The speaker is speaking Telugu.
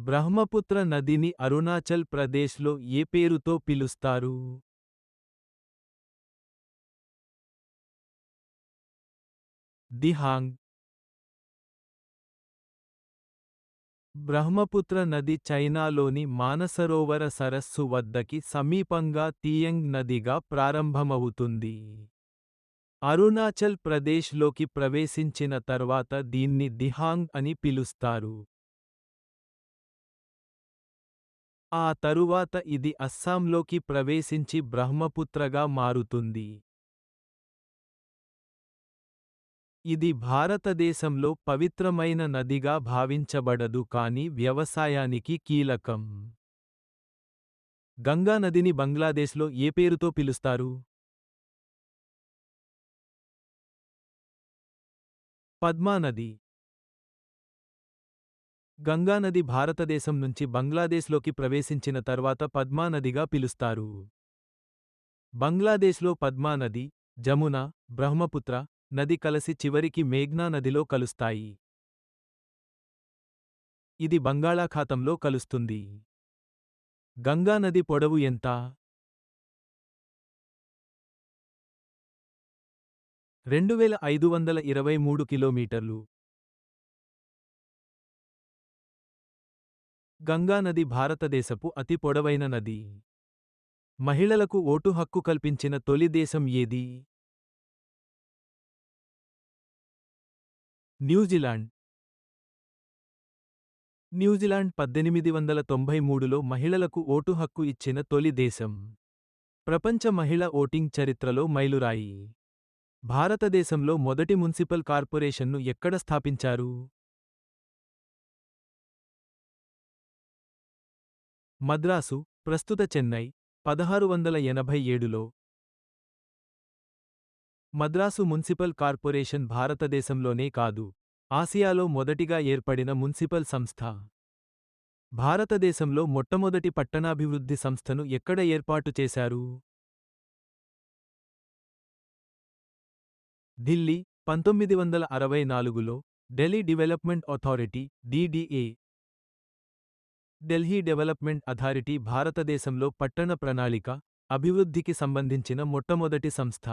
బ్రహ్మపుత్ర నదిని అరుణాచల్ ప్రదేశ్లో ఏ పేరుతో పిలుస్తారు? దిహాంగ్. బ్రహ్మపుత్ర నది చైనాలోని మానసరోవర సరస్సు వద్దకి సమీపంగా తియంగ్ నదిగా ప్రారంభమవుతుంది. అరుణాచల్ ప్రదేశ్లోకి ప్రవేశించిన తర్వాత దీన్ని దిహాంగ్ అని పిలుస్తారు. ఆ తరువాత ఇది అస్సాంలోకి ప్రవేశించి బ్రహ్మపుత్రగా మారుతుంది. ఇది భారతదేశంలో పవిత్రమైన నదిగా భావించబడదు కానీ వ్యవసాయానికి కీలకం. గంగా నదిని బంగ్లాదేశ్లో ఏ పేరుతో పిలుస్తారు? పద్మా నది. గంగా నది భారతదేశం నుంచి బంగ్లాదేశ్లోకి ప్రవేశించిన తర్వాత పద్మా నదిగా పిలుస్తారు. బంగ్లాదేశ్లో పద్మా నది, జమున, బ్రహ్మపుత్ర నది కలసి చివరికి మేఘ్నా నదిలో కలుస్తాయి. ఇది బంగాళాఖాతంలో కలుస్తుంది. గంగా నది పొడవు ఎంత? 2523 కిలోమీటర్లు. గంగా నది భారతదేశపు అతి పొడవైన నది. మహిళలకు ఓటు హక్కు కల్పించిన తొలి దేశం ఏది? న్యూజిలాండ్. న్యూజిలాండ్ 1893లో మహిళలకు ఓటు హక్కు ఇచ్చిన తొలి దేశం. ప్రపంచ మహిళ ఓటింగ్ చరిత్రలో మైలురాయి. భారతదేశంలో మొదటి మున్సిపల్ కార్పొరేషన్ను ఎక్కడ స్థాపించారు? మద్రాసు, ప్రస్తుత చెన్నై, 1687లో. మద్రాసు మున్సిపల్ కార్పొరేషన్ భారతదేశంలోనే కాదు, ఆసియాలో మొదటిగా ఏర్పడిన మున్సిపల్ సంస్థ. భారతదేశంలో మొట్టమొదటి పట్టణాభివృద్ధి సంస్థను ఎక్కడ ఏర్పాటు చేశారు? ఢిల్లీ, 1964లో. Delhi development authority, DDA. Delhi development authority భారతదేశంలో పట్టణ ప్రణాళిక, అభివృద్ధికి సంబంధించిన మొట్టమొదటి సంస్థ.